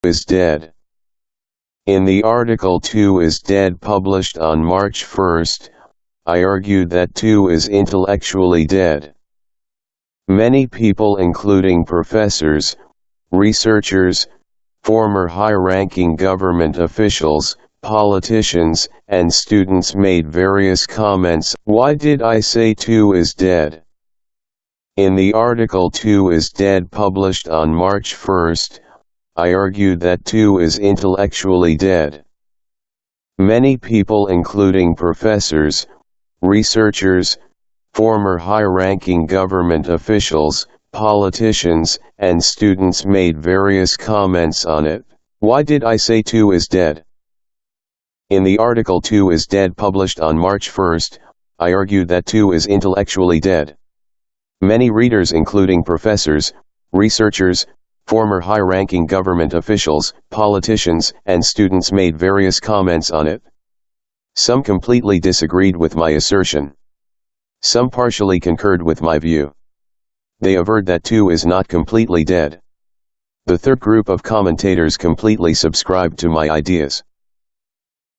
is dead. In the article 2 is dead published on March 1st, I argued that 2 is intellectually dead. Many people, including professors, researchers, former high-ranking government officials, politicians, and students made various comments. Why did I say 2 is dead? In the article 2 is dead published on March 1st, I argued that 2 is intellectually dead. Many people, including professors, researchers, former high-ranking government officials, politicians, and students made various comments on it. Why did I say 2 is dead? In the article 2 is dead published on March 1st, I argued that 2 is intellectually dead. Many readers, including professors, researchers, former high-ranking government officials, politicians, and students made various comments on it. Some completely disagreed with my assertion. Some partially concurred with my view. They averred that 2 is not completely dead. The third group of commentators completely subscribed to my ideas.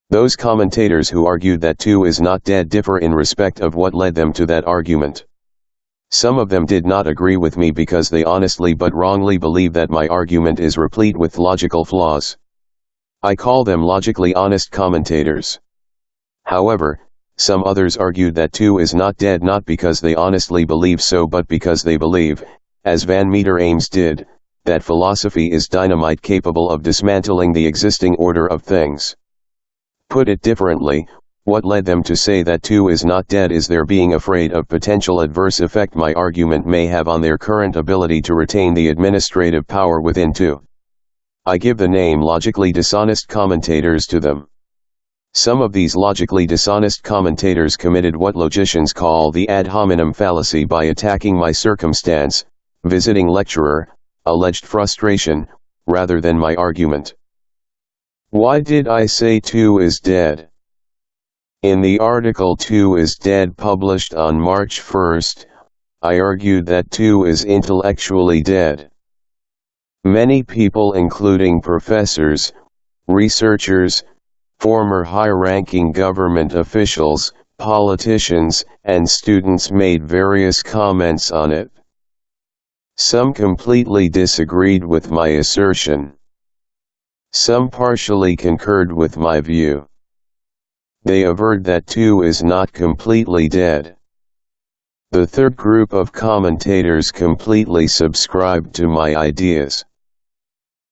Those commentators who argued that 2 is not dead differ in respect of what led them to that argument. Some of them did not agree with me because they honestly but wrongly believe that my argument is replete with logical flaws. I call them logically honest commentators. However, some others argued that 2 is not dead not because they honestly believe so but because they believe, as Van Meter Ames did, that philosophy is dynamite capable of dismantling the existing order of things. Put it differently, what led them to say that 2 is not dead is their being afraid of potential adverse effect my argument may have on their current ability to retain the administrative power within 2. I give the name logically dishonest commentators to them. Some of these logically dishonest commentators committed what logicians call the ad hominem fallacy by attacking my circumstance, visiting lecturer, alleged frustration, rather than my argument. Why did I say 2 is dead? In the article 2 is dead published on March 1st, I argued that 2 is intellectually dead. Many people, including professors, researchers, former high-ranking government officials, politicians, and students made various comments on it. Some completely disagreed with my assertion. Some partially concurred with my view. They averred that 2 is not completely dead. The third group of commentators completely subscribed to my ideas.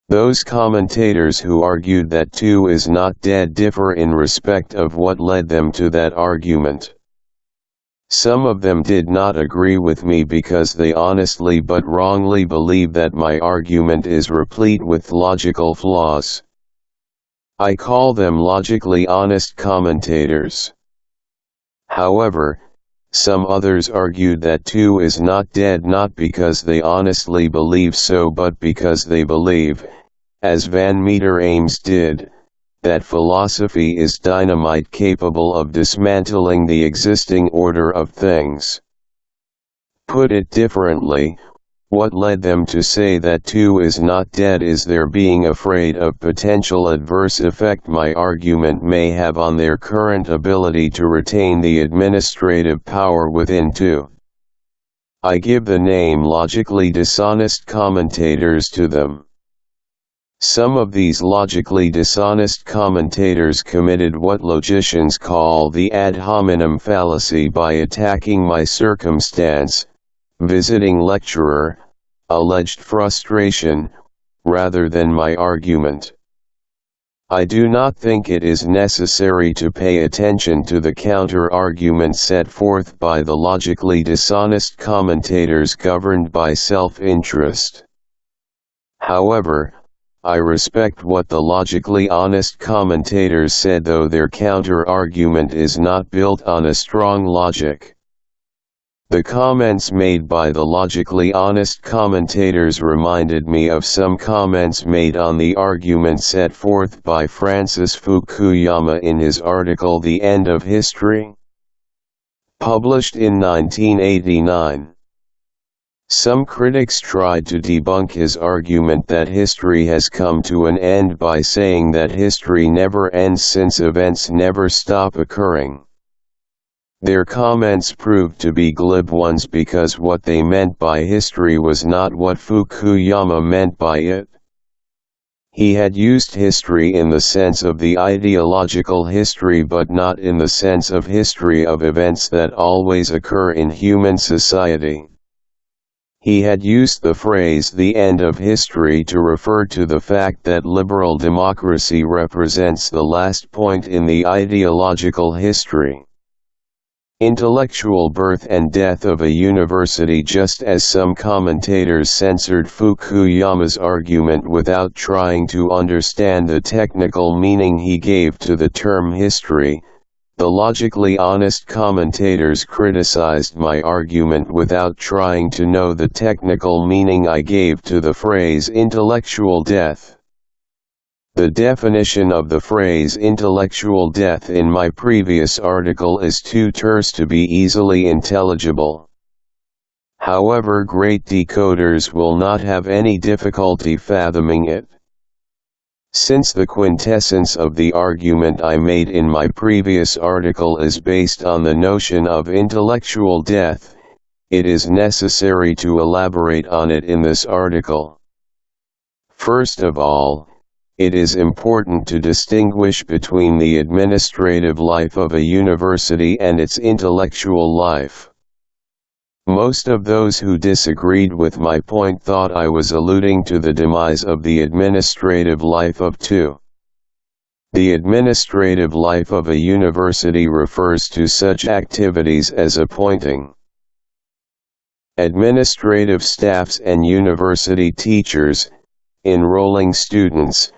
Those commentators who argued that 2 is not dead differ in respect of what led them to that argument. Some of them did not agree with me because they honestly but wrongly believe that my argument is replete with logical flaws. I call them logically honest commentators. However, some others argued that 2 is not dead not because they honestly believe so but because they believe, as Van Meter Ames did, that philosophy is dynamite capable of dismantling the existing order of things. Put it differently, what led them to say that 2 is not dead is their being afraid of potential adverse effect my argument may have on their current ability to retain the administrative power within 2. I give the name logically dishonest commentators to them. Some of these logically dishonest commentators committed what logicians call the ad hominem fallacy by attacking my circumstance, visiting lecturer, alleged frustration, rather than my argument. I do not think it is necessary to pay attention to the counter-argument set forth by the logically dishonest commentators governed by self-interest. However, I respect what the logically honest commentators said, though their counter-argument is not built on a strong logic. The comments made by the logically honest commentators reminded me of some comments made on the argument set forth by Francis Fukuyama in his article The End of History, published in 1989. Some critics tried to debunk his argument that history has come to an end by saying that history never ends since events never stop occurring. Their comments proved to be glib ones because what they meant by history was not what Fukuyama meant by it. He had used history in the sense of the ideological history but not in the sense of history of events that always occur in human society. He had used the phrase "the end of history" to refer to the fact that liberal democracy represents the last point in the ideological history. Intellectual birth and death of a university. Just as some commentators censored Fukuyama's argument without trying to understand the technical meaning he gave to the term history, the logically honest commentators criticized my argument without trying to know the technical meaning I gave to the phrase intellectual death. The definition of the phrase intellectual death in my previous article is too terse to be easily intelligible. However, great decoders will not have any difficulty fathoming it. Since the quintessence of the argument I made in my previous article is based on the notion of intellectual death, it is necessary to elaborate on it in this article. First of all, it is important to distinguish between the administrative life of a university and its intellectual life. Most of those who disagreed with my point thought I was alluding to the demise of the administrative life of two. The administrative life of a university refers to such activities as appointing administrative staffs and university teachers, enrolling students,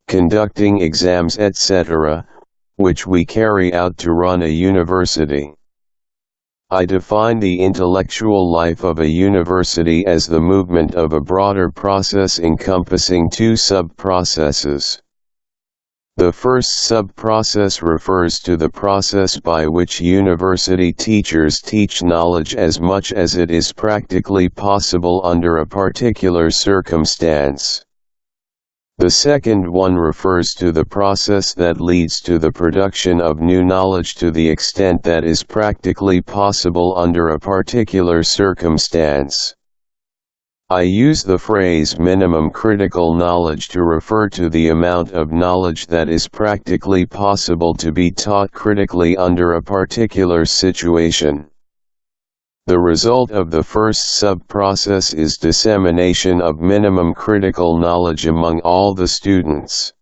conducting exams, etc., which we carry out to run a university. I define the intellectual life of a university as the movement of a broader process encompassing two sub-processes. The first sub-process refers to the process by which university teachers teach knowledge as much as it is practically possible under a particular circumstance. The second one refers to the process that leads to the production of new knowledge to the extent that is practically possible under a particular circumstance. I use the phrase minimum critical knowledge to refer to the amount of knowledge that is practically possible to be taught critically under a particular situation. The result of the first sub-process is dissemination of minimum critical knowledge among all the students.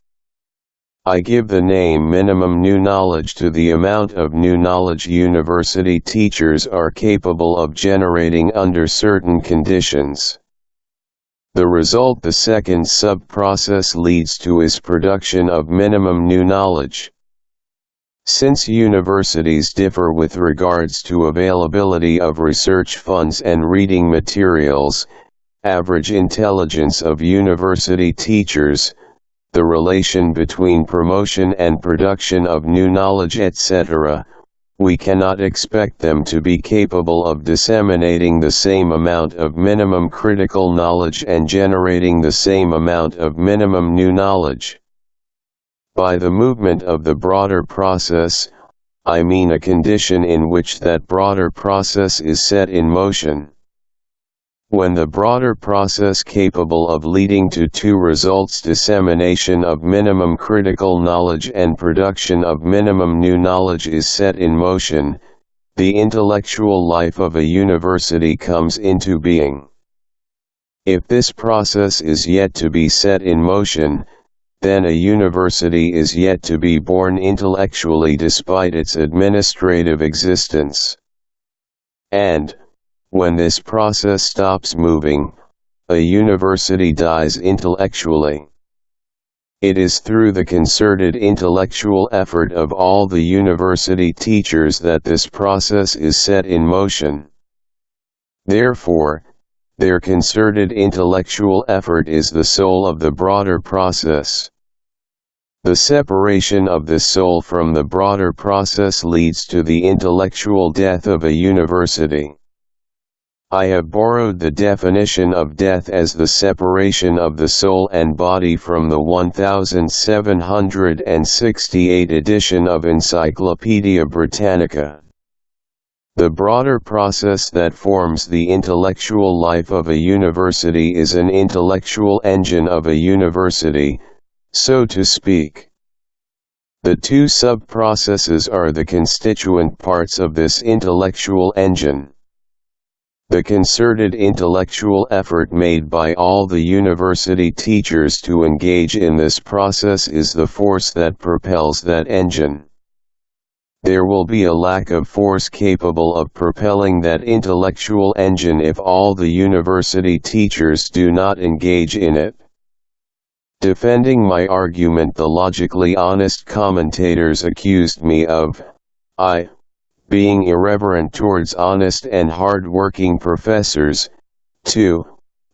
I give the name minimum new knowledge to the amount of new knowledge university teachers are capable of generating under certain conditions. The result the second sub-process leads to is production of minimum new knowledge. Since universities differ with regards to availability of research funds and reading materials, average intelligence of university teachers, the relation between promotion and production of new knowledge, etc., we cannot expect them to be capable of disseminating the same amount of minimum critical knowledge and generating the same amount of minimum new knowledge. By the movement of the broader process, I mean a condition in which that broader process is set in motion. When the broader process capable of leading to two results, dissemination of minimum critical knowledge and production of minimum new knowledge, is set in motion, the intellectual life of a university comes into being. If this process is yet to be set in motion, then a university is yet to be born intellectually despite its administrative existence. And, when this process stops moving, a university dies intellectually. It is through the concerted intellectual effort of all the university teachers that this process is set in motion. Therefore, their concerted intellectual effort is the soul of the broader process. The separation of the soul from the broader process leads to the intellectual death of a university. I have borrowed the definition of death as the separation of the soul and body from the 1768 edition of Encyclopaedia Britannica. The broader process that forms the intellectual life of a university is an intellectual engine of a university, so to speak. The two sub-processes are the constituent parts of this intellectual engine. The concerted intellectual effort made by all the university teachers to engage in this process is the force that propels that engine. There will be a lack of force capable of propelling that intellectual engine if all the university teachers do not engage in it. Defending my argument, the logically honest commentators accused me of, being irreverent towards honest and hard-working professors, 2.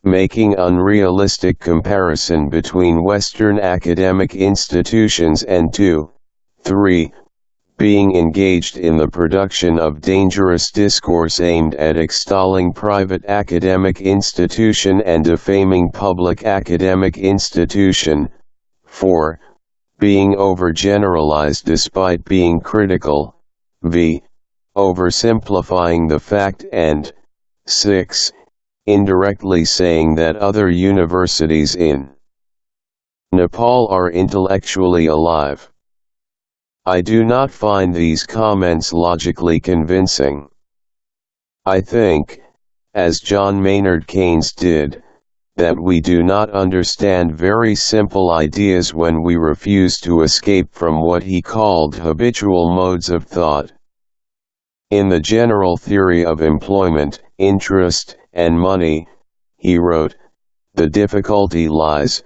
Making unrealistic comparison between Western academic institutions, and 3. Being engaged in the production of dangerous discourse aimed at extolling private academic institution and defaming public academic institution, 4. Being overgeneralized despite being critical, v. oversimplifying the fact, and 6. indirectly saying that other universities in Nepal are intellectually alive. I do not find these comments logically convincing. I think, as John Maynard Keynes did, that we do not understand very simple ideas when we refuse to escape from what he called habitual modes of thought. In the general theory of employment, interest, and money, he wrote, the difficulty lies,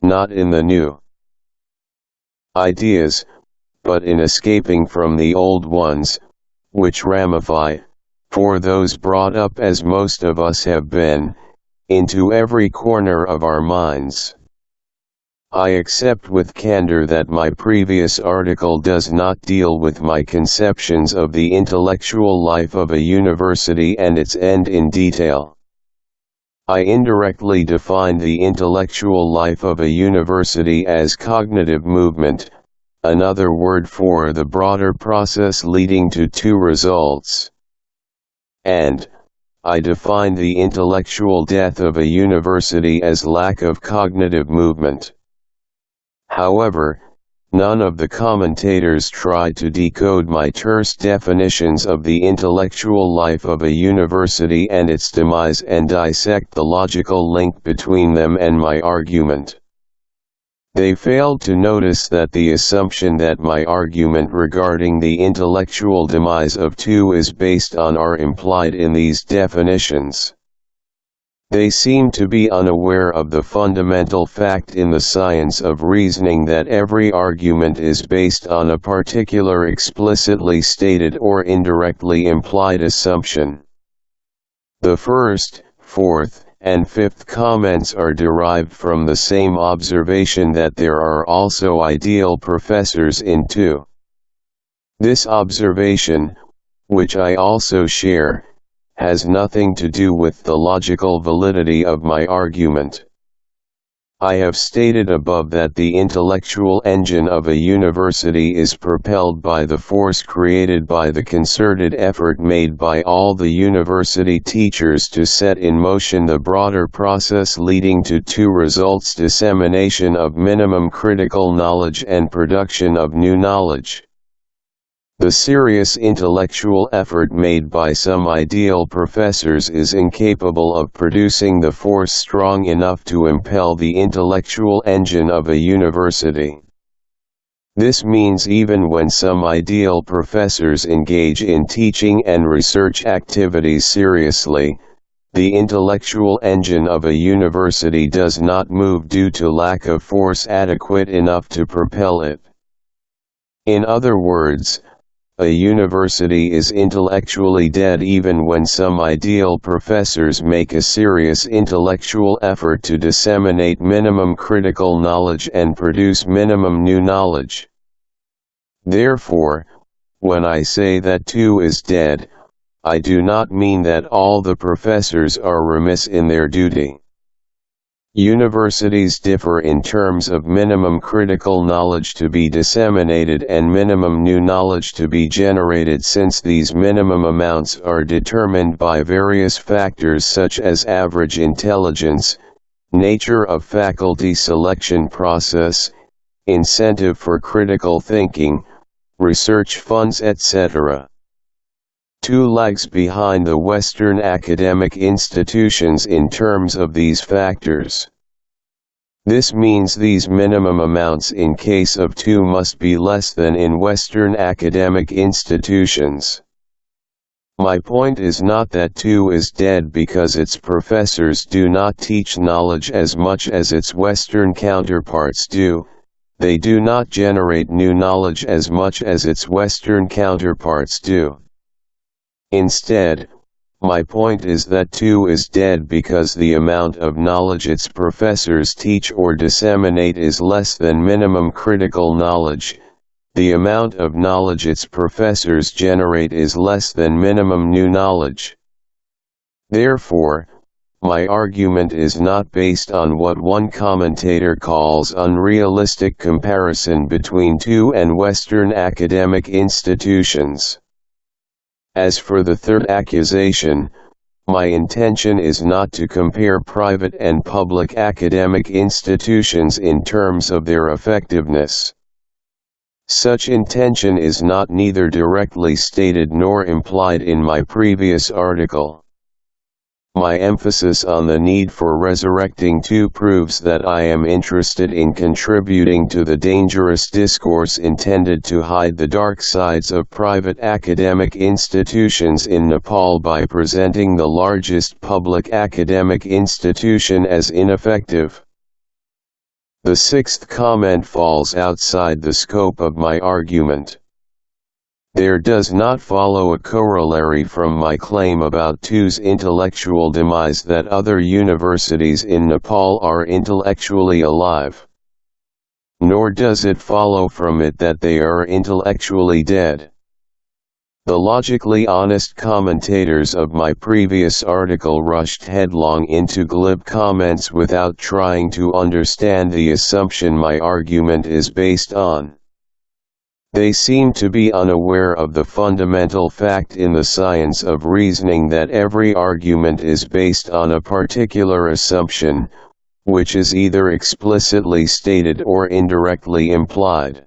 not in the new ideas, but in escaping from the old ones, which ramify, for those brought up as most of us have been, into every corner of our minds. I accept with candor that my previous article does not deal with my conceptions of the intellectual life of a university and its end in detail. I indirectly define the intellectual life of a university as cognitive movement, another word for the broader process leading to two results. And I define the intellectual death of a university as lack of cognitive movement. However, none of the commentators tried to decode my terse definitions of the intellectual life of a university and its demise and dissect the logical link between them and my argument. They failed to notice that the assumption that my argument regarding the intellectual demise of two is based on are implied in these definitions. They seem to be unaware of the fundamental fact in the science of reasoning that every argument is based on a particular explicitly stated or indirectly implied assumption. The first, fourth, and fifth comments are derived from the same observation that there are also ideal professors in two. This observation, which I also share, has nothing to do with the logical validity of my argument. I have stated above that the intellectual engine of a university is propelled by the force created by the concerted effort made by all the university teachers to set in motion the broader process leading to two results: dissemination of minimum critical knowledge and production of new knowledge. The serious intellectual effort made by some ideal professors is incapable of producing the force strong enough to impel the intellectual engine of a university. This means even when some ideal professors engage in teaching and research activities seriously, the intellectual engine of a university does not move due to lack of force adequate enough to propel it. In other words, a university is intellectually dead even when some ideal professors make a serious intellectual effort to disseminate minimum critical knowledge and produce minimum new knowledge. Therefore, when I say that two is dead, I do not mean that all the professors are remiss in their duty. Universities differ in terms of minimum critical knowledge to be disseminated and minimum new knowledge to be generated, since these minimum amounts are determined by various factors such as average intelligence, nature of faculty selection process, incentive for critical thinking, research funds, etc. 2 lags behind the Western academic institutions in terms of these factors. This means these minimum amounts in case of 2 must be less than in Western academic institutions. My point is not that 2 is dead because its professors do not teach knowledge as much as its Western counterparts do. They do not generate new knowledge as much as its Western counterparts do. Instead, my point is that 2 is dead because the amount of knowledge its professors teach or disseminate is less than minimum critical knowledge. The amount of knowledge its professors generate is less than minimum new knowledge. Therefore, my argument is not based on what one commentator calls unrealistic comparison between 2 and Western academic institutions. As for the third accusation, my intention is not to compare private and public academic institutions in terms of their effectiveness. Such intention is not neither directly stated nor implied in my previous article. My emphasis on the need for resurrecting 2 proves that I am interested in contributing to the dangerous discourse intended to hide the dark sides of private academic institutions in Nepal by presenting the largest public academic institution as ineffective. The 6th comment falls outside the scope of my argument. There does not follow a corollary from my claim about 2's intellectual demise that other universities in Nepal are intellectually alive. Nor does it follow from it that they are intellectually dead. The logically honest commentators of my previous article rushed headlong into glib comments without trying to understand the assumption my argument is based on. They seem to be unaware of the fundamental fact in the science of reasoning that every argument is based on a particular assumption, which is either explicitly stated or indirectly implied.